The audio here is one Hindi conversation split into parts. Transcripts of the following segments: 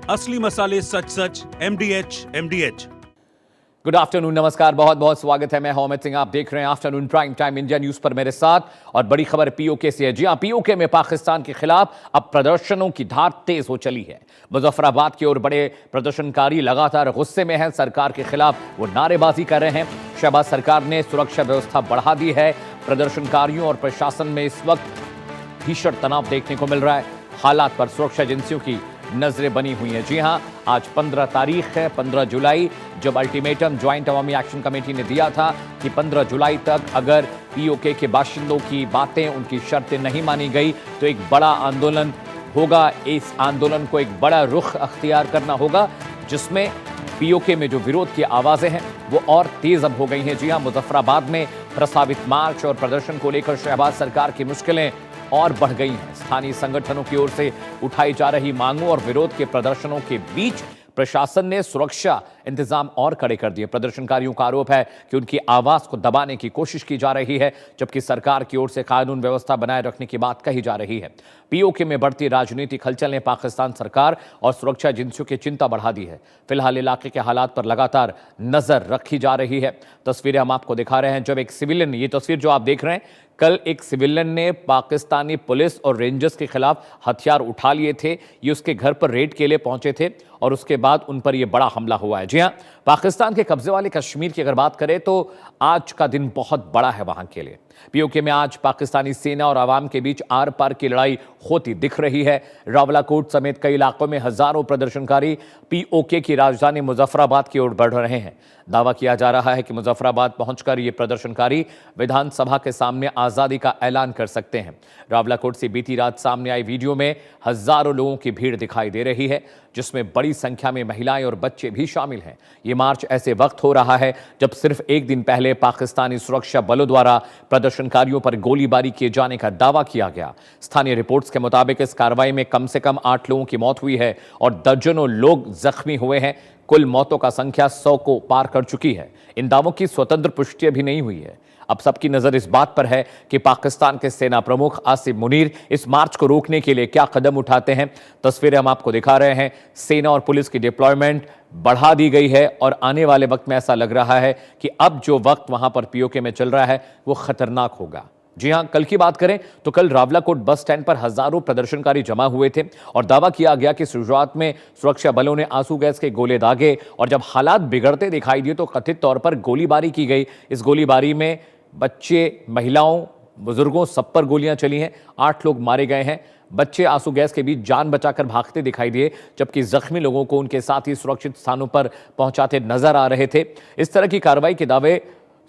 असली मसाले सच सच MDH। गुड आफ्टरनून, नमस्कार, बहुत बहुत स्वागत है। मैं हूं अमित सिंह, आप देख रहे हैं afternoon prime time India news पर मेरे साथ। और बड़ी खबर पीओके से है। जी हां, पीओके में पाकिस्तान के खिलाफ अब प्रदर्शनों की धार तेज हो चली है। मुजफ्फराबाद की ओर बड़े प्रदर्शनकारी लगातार गुस्से में हैं, सरकार के खिलाफ वो नारेबाजी कर रहे हैं। शहबाज सरकार ने सुरक्षा व्यवस्था बढ़ा दी है। प्रदर्शनकारियों और प्रशासन में इस वक्त भीषण तनाव देखने को मिल रहा है। हालात पर सुरक्षा एजेंसियों की नजरें बनी हुई हैं। जी हां, आज 15 तारीख है, 15 जुलाई, जब अल्टीमेटम ज्वाइंट अवामी एक्शन कमेटी ने दिया था कि 15 जुलाई तक अगर पीओके के बाशिंदों की बातें, उनकी शर्तें नहीं मानी गई तो एक बड़ा आंदोलन होगा। इस आंदोलन को एक बड़ा रुख अख्तियार करना होगा, जिसमें पीओके में जो विरोध की आवाजें हैं वो और तेज अब हो गई हैं। जी हां, मुजफ्फराबाद में प्रस्तावित मार्च और प्रदर्शन को लेकर शहबाज सरकार की मुश्किलें और बढ़ गई हैं। स्थानीय संगठनों की ओर से उठाई जा रही मांगों और विरोध के प्रदर्शनों के बीच प्रशासन ने सुरक्षा इंतजाम और कड़े कर दिए। प्रदर्शनकारियों का आरोप है कि उनकी आवाज को दबाने की कोशिश की जा रही है, जबकि सरकार की ओर से कानून व्यवस्था बनाए रखने की बात कही जा रही है। पीओके में बढ़ती राजनीतिक हलचल ने पाकिस्तान सरकार और सुरक्षा एजेंसियों की चिंता बढ़ा दी है। फिलहाल इलाके के हालात पर लगातार नजर रखी जा रही है। तस्वीरें हम आपको दिखा रहे हैं। जब एक सिविलियन, ये तस्वीर जो आप देख रहे हैं, कल एक सिविलियन ने पाकिस्तानी पुलिस और रेंजर्स के खिलाफ हथियार उठा लिए थे। ये उसके घर पर रेड के लिए पहुंचे थे और उसके बाद उन पर यह बड़ा हमला हुआ है। जी हां, पाकिस्तान के कब्जे वाले कश्मीर की अगर बात करें तो आज का दिन बहुत बड़ा है वहां के लिए। पीओके में आज पाकिस्तानी सेना और आवाम के बीच आर पार की लड़ाई होती दिख रही है। रावलाकोट समेत कई इलाकों में हजारों प्रदर्शनकारी पीओके की राजधानी मुजफ्फराबाद की ओर बढ़ रहे हैं। दावा किया जा रहा है कि मुजफ्फराबाद पहुंचकर ये प्रदर्शनकारी विधानसभा के सामने आजादी का ऐलान कर सकते हैं। रावलाकोट से बीती रात सामने आई वीडियो में हजारों लोगों की भीड़ दिखाई दे रही है, जिसमें बड़ी संख्या में महिलाएं और बच्चे भी शामिल हैं। ये मार्च ऐसे वक्त हो रहा है जब सिर्फ एक दिन पहले पाकिस्तानी सुरक्षा बलों द्वारा प्रदर्शनकारियों पर गोलीबारी किए जाने का दावा किया गया। स्थानीय रिपोर्ट्स के मुताबिक इस कार्रवाई में कम से कम 8 लोगों की मौत हुई है और दर्जनों लोग जख्मी हुए हैं। कुल मौतों का संख्या 100 को पार कर चुकी है। इन दावों की स्वतंत्र पुष्टि भी नहीं हुई है। अब सबकी नजर इस बात पर है कि पाकिस्तान के सेना प्रमुख आसिम मुनीर इस मार्च को रोकने के लिए क्या कदम उठाते हैं। तस्वीरें हम आपको दिखा रहे हैं। सेना और पुलिस की डिप्लॉयमेंट बढ़ा दी गई है और आने वाले वक्त में ऐसा लग रहा है कि अब जो वक्त वहां पर पीओके में चल रहा है वो खतरनाक होगा। जी हां, कल की बात करें तो कल रावलाकोट बस स्टैंड पर हजारों प्रदर्शनकारी जमा हुए थे और दावा किया गया कि शुरुआत में सुरक्षा बलों ने आंसू गैस के गोले दागे और जब हालात बिगड़ते दिखाई दिए तो कथित तौर पर गोलीबारी की गई। इस गोलीबारी में बच्चे, महिलाओं, बुजुर्गों सब पर गोलियां चली हैं। 8 लोग मारे गए हैं। बच्चे आंसू गैस के बीच जान बचाकर भागते दिखाई दिए, जबकि जख्मी लोगों को उनके साथ ही सुरक्षित स्थानों पर पहुंचाते नजर आ रहे थे। इस तरह की कार्रवाई के दावे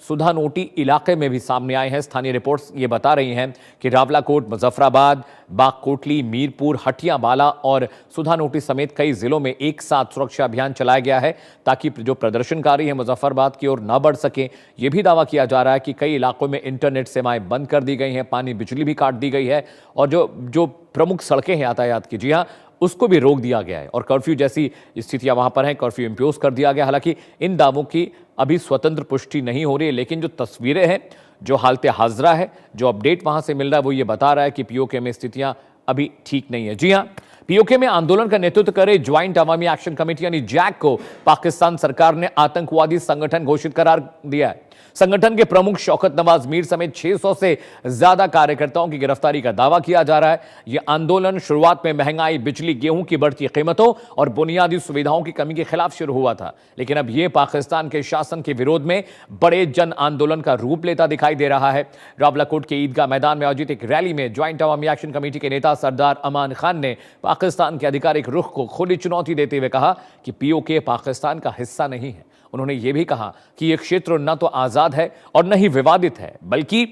सुधानोटी इलाके में भी सामने आए हैं। स्थानीय रिपोर्ट्स ये बता रही हैं कि रावलाकोट, मुजफ्फराबाद, बागकोटली, मीरपुर, हटियावाला और सुधानोटी समेत कई जिलों में एक साथ सुरक्षा अभियान चलाया गया है ताकि जो प्रदर्शनकारी हैं मुजफ्फराबाद की ओर न बढ़ सके। यह भी दावा किया जा रहा है कि कई इलाकों में इंटरनेट सेवाएं बंद कर दी गई हैं, पानी बिजली भी काट दी गई है और जो प्रमुख सड़कें हैं यातायात की, जी हाँ, उसको भी रोक दिया गया है और कर्फ्यू जैसी स्थितियां वहां पर हैं, कर्फ्यू इंपोज कर दिया गया। हालांकि इन दावों की अभी स्वतंत्र पुष्टि नहीं हो रही है, लेकिन जो तस्वीरें हैं, जो हालत हाजरा है, जो अपडेट वहां से मिल रहा है, वो ये बता रहा है कि पीओके में स्थितियां अभी ठीक नहीं है। जी हां, पीओके में आंदोलन का नेतृत्व करे ज्वाइंट अवामी एक्शन कमेटी यानी जैक को पाकिस्तान सरकार ने आतंकवादी संगठन घोषित करार दिया है। संगठन के प्रमुख शौकत नवाज मीर समेत 600 से ज्यादा कार्यकर्ताओं की गिरफ्तारी का दावा किया जा रहा है। यह आंदोलन शुरुआत में महंगाई, बिजली, गेहूं की बढ़ती कीमतों और बुनियादी सुविधाओं की कमी के खिलाफ शुरू हुआ था, लेकिन अब यह पाकिस्तान के शासन के विरोध में बड़े जन आंदोलन का रूप लेता दिखाई दे रहा है। रावलाकोट के ईदगाह मैदान में आयोजित एक रैली में ज्वाइंट अवामी एक्शन कमेटी के नेता सरदार अमान खान ने पाकिस्तान के आधिकारिक रुख को खुली चुनौती देते हुए कहा कि पीओके पाकिस्तान का हिस्सा नहीं है। उन्होंने यह भी कहा कि यह क्षेत्र न तो आजाद है और न ही विवादित है, बल्कि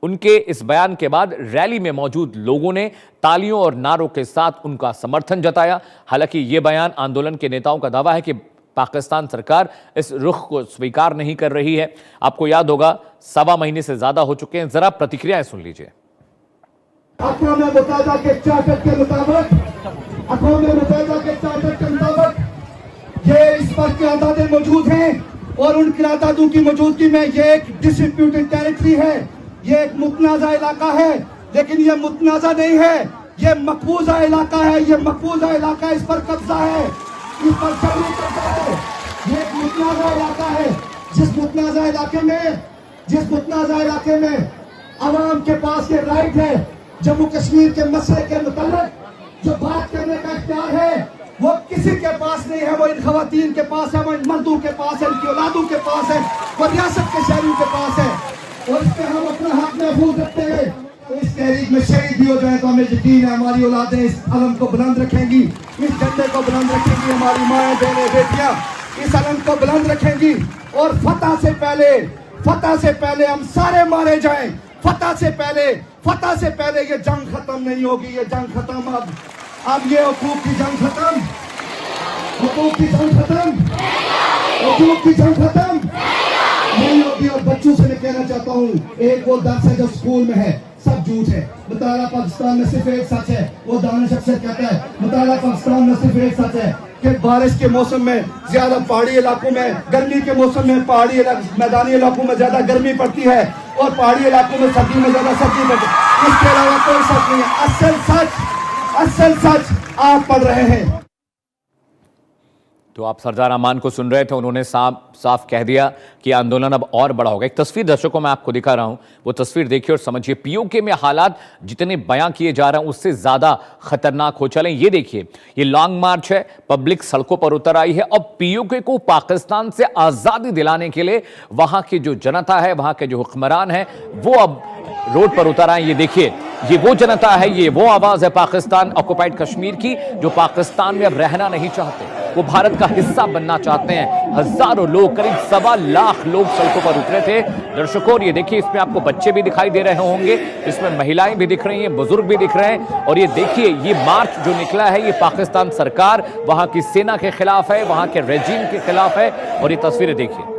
उनके इस बयान के बाद रैली में मौजूद लोगों ने तालियों और नारों के साथ उनका समर्थन जताया। हालांकि यह बयान आंदोलन के नेताओं का दावा है कि पाकिस्तान सरकार इस रुख को स्वीकार नहीं कर रही है। आपको याद होगा, 1.25 महीने से ज्यादा हो चुके हैं। जरा प्रतिक्रियाएं सुन लीजिए। ये इस पर क़यादतें मौजूद हैं और उन क़यादतों की मौजूदगी में ये एक डिस्प्यूटेड टेरिटरी है, ये एक मुतनाज़ा इलाका है, लेकिन ये मुतनाज़ा नहीं है। ये मकबूजा इलाका है, ये मकबूजा इलाका, इस पर कब्जा है, इस पर जबरी कब्जा है। ये एक मुतनाज़ा इलाका है, जिस मुतनाज़ा इलाके में अवाम के पास ये राइट है जम्मू कश्मीर के मसले के मुतल्लिक जो बात करने का इख्तियार है, वो किसी के पास नहीं है। वो इन खवातीन के पास है, वो इन मर्दों के पास है, इनकी औलादों के पास है, वो रियासत के शहरों के पास है। और इस पर हम अपना हक महफूज रखते हैं। तो इस तहरीक में शहीद भी हो जाए तो हमें यकीन है हमारी औलादें इस अलम को बुलंद रखेंगी, इस झंडे को बुलंद रखेंगी। हमारी माएँ बहनें बेटियां इस अलम को बुलंद रखेंगी। और फतह से पहले हम सारे मारे जाएं। फतह से पहले ये जंग खत्म नहीं होगी। ये जंग खत्म अब ये हुकूक की जंग खत्म, हुकूक की जंग खत्म नहीं होगी। और बच्चों से मैं कहना चाहता हूँ, एक वो दर्स है जो स्कूल में है, सब झूठ है। मुताला पाकिस्तान में सिर्फ एक सच है, वो दानिश अफसर कहता है मुताला पाकिस्तान में सिर्फ एक सच है कि बारिश के मौसम में ज्यादा पहाड़ी इलाकों में, गर्मी के मौसम में मैदानी इलाकों में ज्यादा गर्मी पड़ती है और पहाड़ी इलाकों में सर्दी में ज्यादा सर्दी पड़ती है। इसके अलावा कोई सच नहीं है। असल सच आप पढ़ रहे हैं। तो आप सरदार अमान को सुन रहे थे, उन्होंने साफ कह दिया कि आंदोलन अब और बड़ा होगा। एक तस्वीर दर्शकों में आपको दिखा रहा हूं, वो तस्वीर देखिए और समझिए। पीओके में हालात जितने बयां किए जा रहे हैं उससे ज्यादा खतरनाक हो चले। ये देखिए, ये लॉन्ग मार्च है, पब्लिक सड़कों पर उतर आई है और पीओके को पाकिस्तान से आजादी दिलाने के लिए वहां की जो जनता है, वहां के जो हुक्मरान है, वो अब रोड पर उतर आए। ये देखिए, ये वो जनता है, ये वो आवाज है पाकिस्तान ऑक्युपाइड कश्मीर की, जो पाकिस्तान में अब रहना नहीं चाहते, वो भारत का हिस्सा बनना चाहते हैं। हजारों लोग, करीब 1.25 लाख लोग सड़कों पर उतरे थे दर्शकों। और ये देखिए, इसमें आपको बच्चे भी दिखाई दे रहे होंगे, इसमें महिलाएं भी दिख रही हैं, बुजुर्ग भी दिख रहे हैं। और ये देखिए, ये मार्च जो निकला है, ये पाकिस्तान सरकार वहां की सेना के खिलाफ है, वहां के रेजिम के खिलाफ है। और ये तस्वीरें देखिए।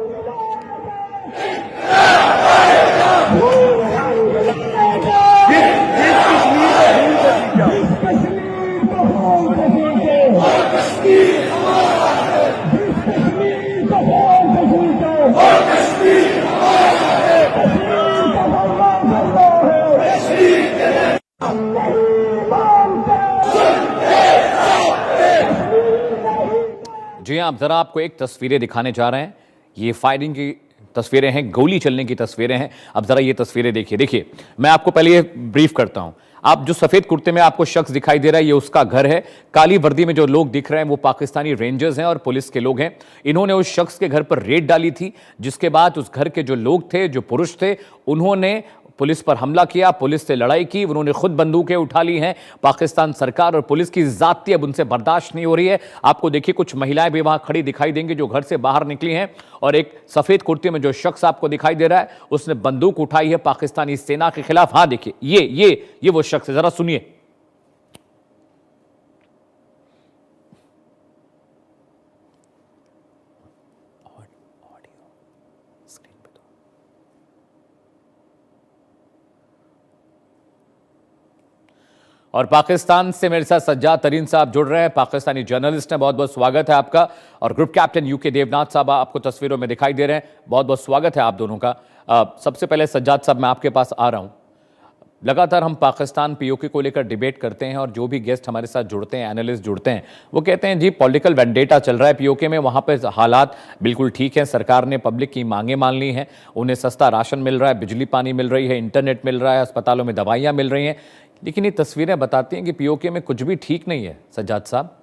जी आप जरा आपको एक तस्वीरें दिखाने जा रहे हैं। ये फायरिंग की तस्वीरें हैं, गोली चलने की तस्वीरें हैं। अब जरा ये तस्वीरें देखिए। देखिए, मैं आपको पहले ये ब्रीफ करता हूं। आप जो सफेद कुर्ते में आपको शख्स दिखाई दे रहा है, ये उसका घर है। काली वर्दी में जो लोग दिख रहे हैं वो पाकिस्तानी रेंजर्स हैं और पुलिस के लोग हैं। इन्होंने उस शख्स के घर पर रेड डाली थी, जिसके बाद उस घर के जो लोग थे, जो पुरुष थे, उन्होंने पुलिस पर हमला किया, पुलिस से लड़ाई की, उन्होंने खुद बंदूकें उठा ली हैं। पाकिस्तान सरकार और पुलिस की जाती अब उनसे बर्दाश्त नहीं हो रही है। आपको देखिए, कुछ महिलाएं भी वहां खड़ी दिखाई देंगी जो घर से बाहर निकली हैं। और एक सफेद कुर्ते में जो शख्स आपको दिखाई दे रहा है, उसने बंदूक उठाई है पाकिस्तानी सेना के खिलाफ। हाँ देखिए, ये वो शख्स है, जरा सुनिए। और पाकिस्तान से मेरे साथ सज्जाद तरीन साहब जुड़ रहे हैं, पाकिस्तानी जर्नलिस्ट हैं। बहुत बहुत स्वागत है आपका। और ग्रुप कैप्टन यूके देवनाथ साहब आपको तस्वीरों में दिखाई दे रहे हैं। बहुत बहुत स्वागत है आप दोनों का। सबसे पहले सज्जाद साहब, मैं आपके पास आ रहा हूं। लगातार हम पाकिस्तान पीओके को लेकर डिबेट करते हैं और जो भी गेस्ट हमारे साथ जुड़ते हैं, एनालिस्ट जुड़ते हैं, वो कहते हैं जी पॉलिटिकल वेंडेटा चल रहा है पीओके में। वहाँ पे हालात बिल्कुल ठीक है, सरकार ने पब्लिक की मांगें मान ली हैं, उन्हें सस्ता राशन मिल रहा है, बिजली पानी मिल रही है, इंटरनेट मिल रहा है, अस्पतालों में दवाइयाँ मिल रही हैं। लेकिन ये तस्वीरें बताती हैं कि पीओके में कुछ भी ठीक नहीं है। सज्जाद साहब,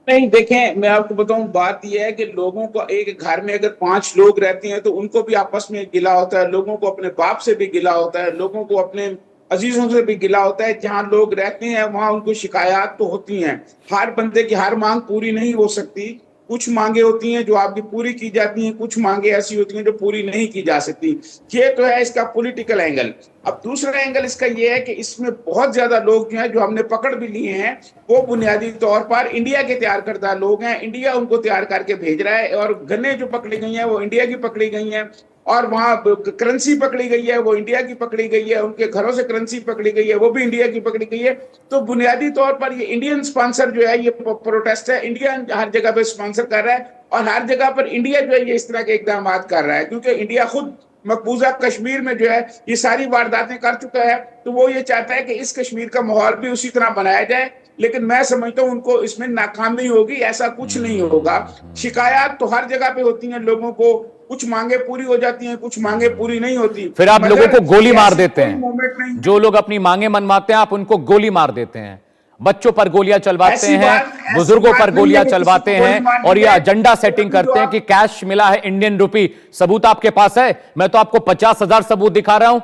नहीं देखें, मैं आपको बताऊं, बात यह है कि लोगों को एक घर में अगर 5 लोग रहते हैं तो उनको भी आपस में गिला होता है, लोगों को अपने बाप से भी गिला होता है, लोगों को अपने अजीजों से भी गिला होता है। जहां लोग रहते हैं वहां उनको शिकायत तो होती हैं। हर बंदे की हर मांग पूरी नहीं हो सकती। कुछ मांगे होती हैं जो आपकी पूरी की जाती हैं, कुछ मांगे ऐसी होती हैं जो पूरी नहीं की जा सकती। ये तो है इसका पॉलिटिकल एंगल। अब दूसरा एंगल इसका ये है कि इसमें बहुत ज्यादा लोग जो हैं, जो हमने पकड़ भी लिए हैं, वो बुनियादी तौर पर इंडिया के तैयार करदा लोग हैं। इंडिया उनको तैयार करके भेज रहा है और गन्ने जो पकड़ी गई हैं वो इंडिया की पकड़ी गई हैं, और वहां करेंसी पकड़ी गई है वो इंडिया की पकड़ी गई है, उनके घरों से करेंसी पकड़ी गई है वो भी इंडिया की पकड़ी गई है। तो बुनियादी तौर पर ये इंडियन स्पॉन्सर जो है, ये प्रोटेस्ट है, इंडिया हर जगह पे स्पॉन्सर कर रहा है और हर जगह पर इंडिया जो है ये इस तरह के इकदाम कर रहा है, क्योंकि इंडिया खुद मकबूजा कश्मीर में जो है ये सारी वारदातें कर चुका है, तो वो ये चाहता है कि इस कश्मीर का माहौल भी उसी तरह बनाया जाए। लेकिन मैं समझता हूँ उनको इसमें नाकामी होगी, ऐसा कुछ नहीं होगा। शिकायत तो हर जगह पे होती हैं, लोगों को कुछ मांगे पूरी हो जाती हैं, कुछ मांगे पूरी नहीं होती। फिर आप लोगों को गोली मार देते कोई मोमेंट नहीं हैं, जो लोग अपनी मांगे मनवाते हैं आप उनको गोली मार देते हैं, बच्चों पर गोलियां चलवाते ऐसी हैं, ऐसी बुजुर्गों बात पर नहीं गोलियां है कि चलवाते किसी को हैं गोली मारनी और ये है। एजेंडा सेटिंग करते हैं कि कैश मिला है इंडियन रुपी। सबूत आपके पास है? मैं तो आपको 50,000 सबूत दिखा रहा हूं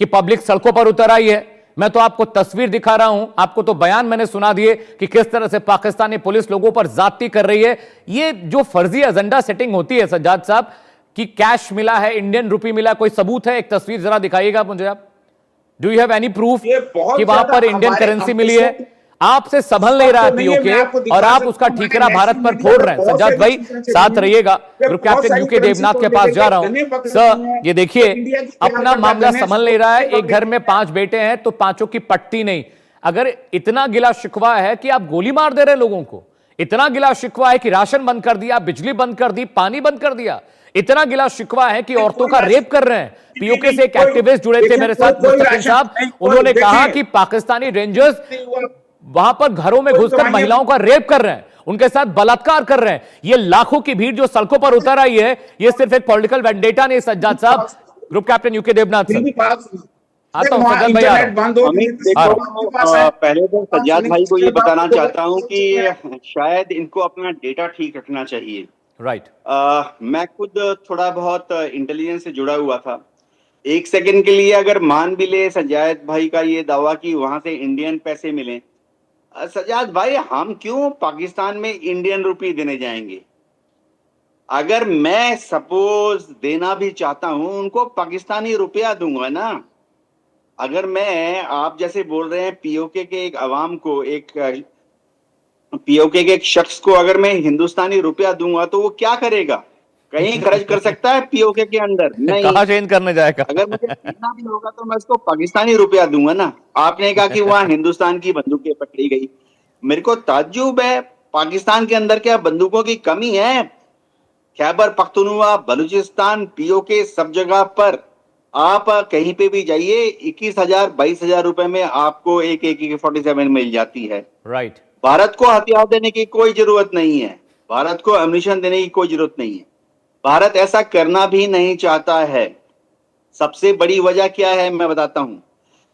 कि पब्लिक सड़कों पर उतर आई है। मैं तो आपको तस्वीर दिखा रहा हूं, आपको तो बयान मैंने सुना दिए कि किस तरह से पाकिस्तानी पुलिस लोगों पर ज्यादती कर रही है। ये जो फर्जी एजेंडा सेटिंग होती है सज्जाद साहब कि कैश मिला है, इंडियन रुपी मिला, कोई सबूत है? एक तस्वीर जरा दिखाइएगा मुझे आप। Do you have any proof कि वहां पर इंडियन करेंसी मिली है? आपसे संभल नहीं रहा है पीओके और आप उसका ठीकरा भारत पर फोड़ रहे हैं। सज्जाद भाई साथ रहिएगा, ग्रुप कैप्टन यूके देवनाथ के पास जा रहा हूं। सर ये देखिए, अपना मामला संभल नहीं रहा है। एक घर में 5 बेटे हैं तो 5 की पट्टी नहीं। अगर इतना गिला शिकवा है कि आप गोली मार दे रहे लोगों को, इतना गिला शिकवा है कि राशन बंद कर दिया, बिजली बंद कर दी, पानी बंद कर दिया, इतना गिला शिकवा है कि औरतों का रेप कर रहे हैं। पीओके से एक एक्टिविस्ट जुड़े थे मेरे साथ, मुस्तकिल साहब, उन्होंने कहा कि पाकिस्तानी रेंजर्स वहां पर घरों में घुसकर महिलाओं का रेप कर रहे हैं, उनके साथ बलात्कार कर रहे हैं। ये लाखों की भीड़ जो सड़कों पर उतर आई है, ये सिर्फ एक पॉलिटिकल वेंडेटा नहीं। सज्जाद साहब, group captain U K Devnath sir, आता हूं सज्जाद भाई। पहले तो सज्जाद भाई को ये बताना चाहता हूं कि शायद इनको अपना डेटा ठीक रखना चाहिए। राइट। मैं खुद थोड़ा बहुत इंटेलिजेंस से जुड़ा हुआ था। 1 सेकंड के लिए अगर मान भी ले सज्जाद भाई का ये दावा कि वहां से इंडियन पैसे मिले, सज्जाद भाई हम क्यों पाकिस्तान में इंडियन रुपी देने जाएंगे? अगर मैं सपोज देना भी चाहता हूं उनको पाकिस्तानी रुपया दूंगा ना। अगर मैं, आप जैसे बोल रहे हैं पीओके के एक अवाम को, एक पीओके के एक शख्स को अगर मैं हिंदुस्तानी रुपया दूंगा तो वो क्या करेगा? कहीं खर्च कर सकता है पीओके के अंदर? नहीं। कहां चेंज करने जाएगा? अगर मुझे देना भी होगा तो मैं उसको पाकिस्तानी रुपया दूंगा ना। आपने कहा कि वहां हिंदुस्तान की बंदूकें पकड़ी गई, मेरे को ताज्जुब है, पाकिस्तान के अंदर क्या बंदूकों की कमी है? खैबर पख्तूनख्वा, बलूचिस्तान, पीओके, सब जगह पर आप कहीं पे भी जाइए 21,000 22,000 रुपए में आपको एक AK-47 मिल जाती है। राइट। भारत को हथियार देने की कोई जरूरत नहीं है, भारत को एम्यूनिशन देने की कोई जरूरत नहीं है, भारत ऐसा करना भी नहीं चाहता है। सबसे बड़ी वजह क्या है मैं बताता हूं।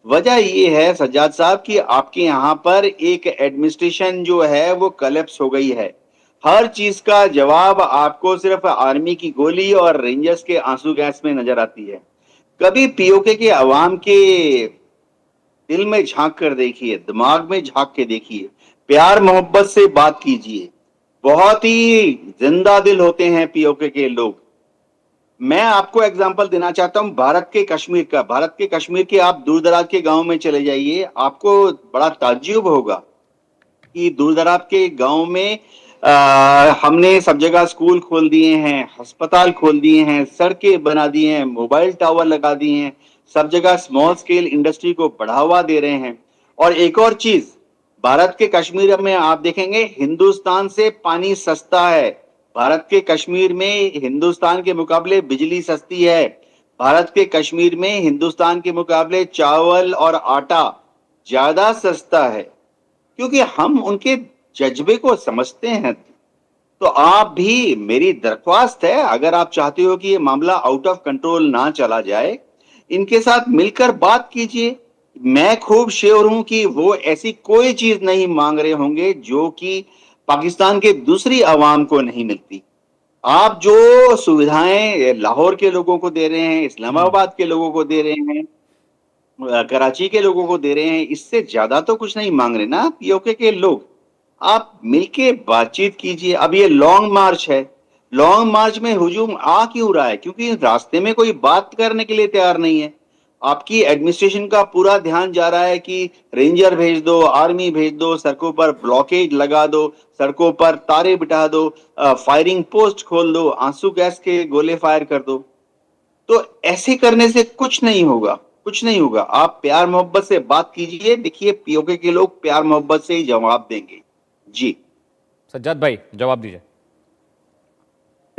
वजह ये है सज्जाद साहब कि आपके यहाँ पर एक एडमिनिस्ट्रेशन जो है वो कलेप्स हो गई है। हर चीज का जवाब आपको सिर्फ आर्मी की गोली और रेंजर्स के आंसू गैस में नजर आती है। कभी पीओके के अवाम के दिल में झांक कर देखिए, दिमाग में झांक के देखिए, प्यार मोहब्बत से बात कीजिए। बहुत ही जिंदा दिल होते हैं पीओके के लोग। मैं आपको एग्जांपल देना चाहता हूं भारत के कश्मीर का। भारत के कश्मीर के आप दूर दराज के गांव में चले जाइए, आपको बड़ा ताज्जुब होगा कि दूर दराज के गांव में हमने सब जगह स्कूल खोल दिए हैं, अस्पताल खोल दिए हैं, सड़कें बना दी हैं, मोबाइल टावर लगा दिए हैं, सब जगह स्मॉल स्केल इंडस्ट्री को बढ़ावा दे रहे हैं। और एक और चीज, भारत के कश्मीर में आप देखेंगे हिंदुस्तान से पानी सस्ता है। भारत के कश्मीर में हिंदुस्तान के मुकाबले बिजली सस्ती है। भारत के कश्मीर में हिंदुस्तान के मुकाबले चावल और आटा ज्यादा सस्ता है, क्योंकि हम उनके जज्बे को समझते हैं। तो आप भी, मेरी दरख्वास्त है, अगर आप चाहते हो कि ये मामला आउट ऑफ कंट्रोल ना चला जाए, इनके साथ मिलकर बात कीजिए। मैं खूब श्योर हूं कि वो ऐसी कोई चीज नहीं मांग रहे होंगे जो कि पाकिस्तान के दूसरी अवाम को नहीं मिलती। आप जो सुविधाएं लाहौर के लोगों को दे रहे हैं, इस्लामाबाद के लोगों को दे रहे हैं, कराची के लोगों को दे रहे हैं, इससे ज्यादा तो कुछ नहीं मांग रहे ना पीओके के लोग। आप मिलके बातचीत कीजिए। अब ये लॉन्ग मार्च है, लॉन्ग मार्च में हुजूम आ क्यों रहा है? क्योंकि रास्ते में कोई बात करने के लिए तैयार नहीं है। आपकी एडमिनिस्ट्रेशन का पूरा ध्यान जा रहा है कि रेंजर भेज दो, आर्मी भेज दो, सड़कों पर ब्लॉकेज लगा दो, सड़कों पर तारे बिठा दो, फायरिंग पोस्ट खोल दो, आंसू गैस के गोले फायर कर दो। तो ऐसे करने से कुछ नहीं होगा, कुछ नहीं होगा। आप प्यार मोहब्बत से बात कीजिए, देखिए पीओके के लोग प्यार मोहब्बत से ही जवाब देंगे। जी सज्जाद भाई जवाब दीजिए।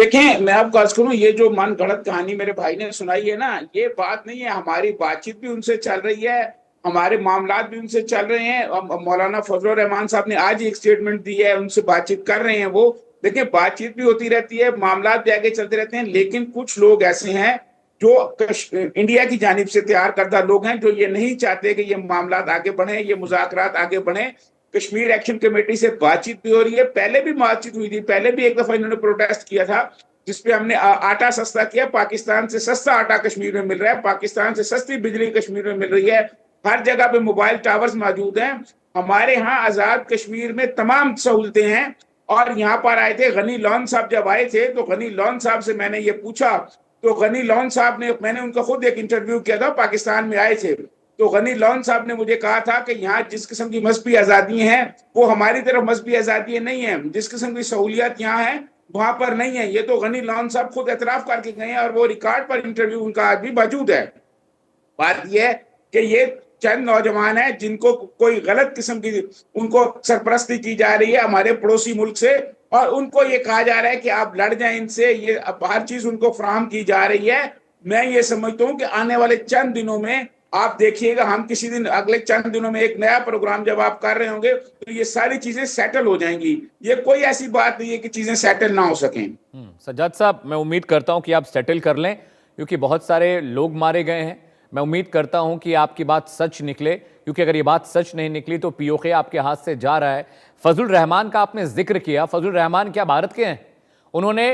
देखें, मैं आपको अर्ज करूं, ये जो मन गढ़ंत कहानी मेरे भाई ने सुनाई है ना, ये बात नहीं है। हमारी बातचीत भी उनसे चल रही है, हमारे मामलात भी उनसे चल रहे हैं। मौलाना फजलुर रहमान साहब ने आज ही एक स्टेटमेंट दी है, उनसे बातचीत कर रहे हैं वो। देखिए, बातचीत भी होती रहती है, मामलात भी आगे चलते रहते हैं, लेकिन कुछ लोग ऐसे हैं जो इंडिया की जानिब से तैयार करदा लोग हैं, जो ये नहीं चाहते कि ये मामलात आगे बढ़े, ये मुज़ाकरात आगे बढ़े। कश्मीर एक्शन कमेटी से बातचीत भी हो रही है, पहले भी बातचीत हुई थी, पहले भी एक दफा इन्होंने प्रोटेस्ट किया था, जिसपे हमने आटा सस्ता किया। पाकिस्तान से सस्ता आटा कश्मीर में मिल रहा है, पाकिस्तान से सस्ती बिजली कश्मीर में मिल रही है, हर जगह पे मोबाइल टावर्स मौजूद हैं। हमारे यहाँ आजाद कश्मीर में तमाम सहूलतें हैं। और यहाँ पर आए थे गनी लॉन साहब, जब आए थे तो गनी लॉन साहब से मैंने ये पूछा, तो गनी लॉन साहब ने, मैंने उनका खुद एक इंटरव्यू किया था, पाकिस्तान में आए थे, तो गनी लॉन साहब ने मुझे कहा था कि यहाँ जिस किस्म की मजहबी आजादी हैं वो हमारी तरफ मजहबी आजादी नहीं है, जिस किस्म की सहूलियत यहाँ है वहां पर नहीं है। ये तो गनी लॉन साहब खुद एतराफ करके गए हैं, और वो रिकॉर्ड पर इंटरव्यू उनका आज भी मौजूद है। बात यह है कि ये चंद नौजवान हैं जिनको कोई गलत किस्म की उनको सरपरस्ती की जा रही है हमारे पड़ोसी मुल्क से, और उनको ये कहा जा रहा है कि आप लड़ जाएं इनसे, ये हर चीज उनको फराहम की जा रही है। मैं ये समझता हूँ कि आने वाले चंद दिनों में आप देखिएगा, हम किसी दिन अगले चंद दिनों में एक नया प्रोग्राम जब आप कर रहे होंगे तो ये सारी चीजें सेटल हो जाएंगी। ये कोई ऐसी बात नहीं है कि चीजें सेटल ना हो सकें। सज्जाद साहब, मैं उम्मीद करता हूं कि आप सेटल कर लें, क्योंकि बहुत सारे लोग मारे गए हैं। मैं उम्मीद करता हूं कि आपकी बात सच निकले, क्योंकि अगर ये बात सच नहीं निकली तो पीओके आपके हाथ से जा रहा है। फजलुर रहमान का आपने जिक्र किया, फजलुर रहमान क्या भारत के हैं? उन्होंने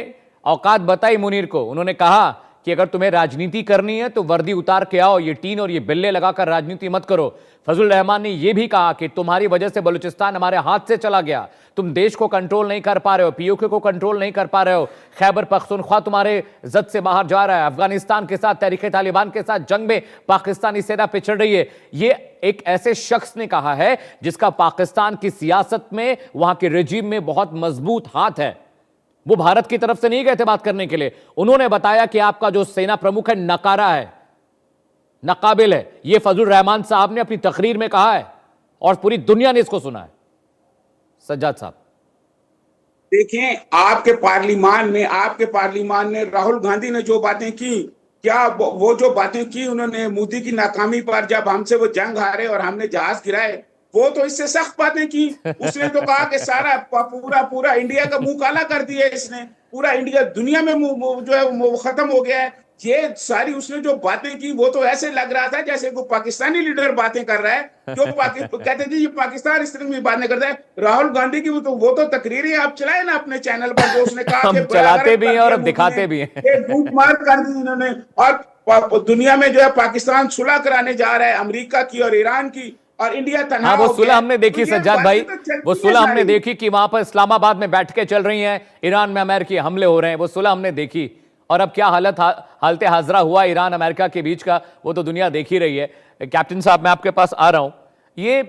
औकात बताई मुनीर को, उन्होंने कहा कि अगर तुम्हें राजनीति करनी है तो वर्दी उतार के आओ, ये टीन और ये बिल्ले लगाकर राजनीति मत करो। फजलुर रहमान ने यह भी कहा कि तुम्हारी वजह से बलूचिस्तान हमारे हाथ से चला गया, तुम देश को कंट्रोल नहीं कर पा रहे हो, पीओके को कंट्रोल नहीं कर पा रहे हो, खैबर पख्तूनख्वा तुम्हारे जद से बाहर जा रहा है, अफगानिस्तान के साथ तहरीके तालिबान के साथ जंग में पाकिस्तानी सेना पिछड़ रही है। ये एक ऐसे शख्स ने कहा है जिसका पाकिस्तान की सियासत में, वहां के रेजिम में बहुत मजबूत हाथ है। वो भारत की तरफ से नहीं गए थे बात करने के लिए। उन्होंने बताया कि आपका जो सेना प्रमुख है नकारा है, नाकाबिल है। ये फजलुर रहमान साहब ने अपनी तकरीर में कहा है और पूरी दुनिया ने इसको सुना है। सज्जाद साहब, देखें, आपके पार्लियामान में राहुल गांधी ने जो बातें की, क्या वो जो बातें की उन्होंने मोदी की नाकामी पर, जब हमसे वो जंग हारे और हमने जहाज गिराए, वो तो इससे सख्त बातें की। उसने तो कहा कि सारा पूरा इंडिया का मुंह काला कर दिया इसने, पूरा इंडिया दुनिया में जो है वो खत्म हो गया है। ये सारी उसने जो बातें की, वो तो ऐसे लग रहा था जैसे वो पाकिस्तानी लीडर बातें कर रहा है, जो कहते थे ये पाकिस्तान इस तरह की बातें करता है। राहुल गांधी की वो तो तकरीरें आप चलाए ना अपने चैनल पर, जो उसने कहा हम चलाते भी हैं और अब दिखाते भी हैं। झूठ मार कर दी इन्होंने। और दुनिया में जो है पाकिस्तान सुलह कराने जा रहा है, अमेरिका की और ईरान की, और इंडिया तनहा वो सुलह हमने देखी सज्जाद भाई, वो सुलह हमने सारी। देखी कि वहां पर इस्लामाबाद में बैठ के चल रही हैं, ईरान में अमेरिकी हमले हो रहे हैं, वो सुलह हमने देखी। और अब क्या हालत हाजरा हुआ ईरान अमेरिका के बीच का, वो तो दुनिया देख ही रही है। कैप्टन साहब, मैं आपके पास आ रहा हूं। ये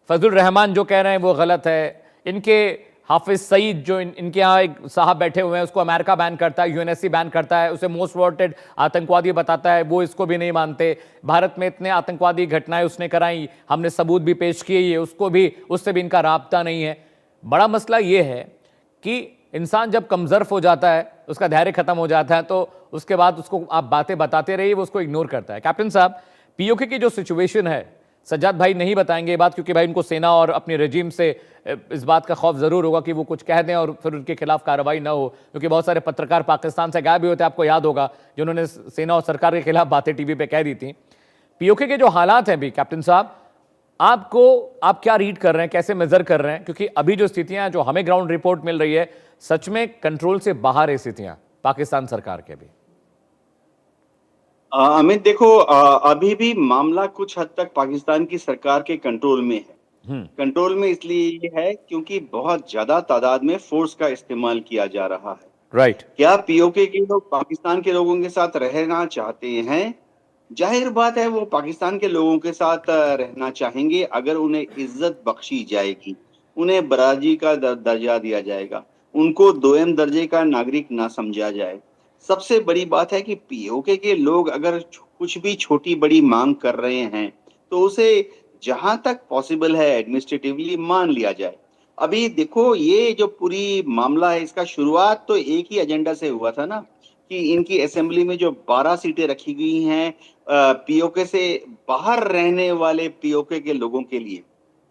फजलुर रहमान जो कह रहे हैं वो गलत है। इनके हाफिज सईद जो इनके यहाँ एक साहब बैठे हुए हैं, उसको अमेरिका बैन करता है, यूएनएससी बैन करता है, उसे मोस्ट वांटेड आतंकवादी बताता है, वो इसको भी नहीं मानते। भारत में इतने आतंकवादी घटनाएं उसने कराई, हमने सबूत भी पेश किए, ये उसको भी, उससे भी इनका राब्ता नहीं है। बड़ा मसला ये है कि इंसान जब कमजोर हो जाता है, उसका धैर्य खत्म हो जाता है, तो उसके बाद उसको आप बातें बताते रहिए, वो उसको इग्नोर करता है। कैप्टन साहब, पीओके की जो सिचुएशन है, सज्जाद भाई नहीं बताएंगे ये बात, क्योंकि भाई उनको सेना और अपने रजीम से इस बात का खौफ जरूर होगा कि वो कुछ कह दें और फिर उनके खिलाफ कार्रवाई ना हो, क्योंकि बहुत सारे पत्रकार पाकिस्तान से गायब भी होते हैं, आपको याद होगा, जिन्होंने सेना और सरकार के खिलाफ बातें टीवी पे कह दी थी। पीओके के जो हालात हैं भी कैप्टन साहब, आप क्या रीड कर रहे हैं, कैसे मेजर कर रहे हैं? क्योंकि अभी जो स्थितियां जो हमें ग्राउंड रिपोर्ट मिल रही है, सच में कंट्रोल से बाहर है स्थितियां पाकिस्तान सरकार के भी। अमित, देखो, अभी भी मामला कुछ हद तक पाकिस्तान की सरकार के कंट्रोल में है। कंट्रोल में इसलिए है क्योंकि बहुत ज्यादा तादाद में फोर्स का इस्तेमाल किया जा रहा है। राइट। क्या पीओके के लोग पाकिस्तान के लोगों के साथ रहना चाहते हैं? जाहिर बात है वो पाकिस्तान के लोगों के साथ रहना चाहेंगे अगर उन्हें इज्जत बख्शी जाएगी, उन्हें बरादरी का दर्जा दिया जाएगा, उनको दोयम दर्जे का नागरिक ना समझा जाए। सबसे बड़ी बात है कि पीओके के लोग अगर कुछ भी छोटी बड़ी मांग कर रहे हैं तो उसे जहां तक पॉसिबल है एडमिनिस्ट्रेटिवली मान लिया जाए। अभी देखो, ये जो पूरी मामला है, इसका शुरुआत तो एक ही एजेंडा से हुआ था ना, कि इनकी असेंबली में जो 12 सीटें रखी गई हैं पीओके से बाहर रहने वाले पीओके के लोगों के लिए।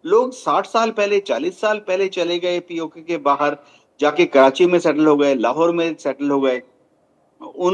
लोग 60 साल पहले, 40 साल पहले चले गए पीओके के बाहर, जाके कराची में सेटल हो गए, लाहौर में सेटल हो गए। उन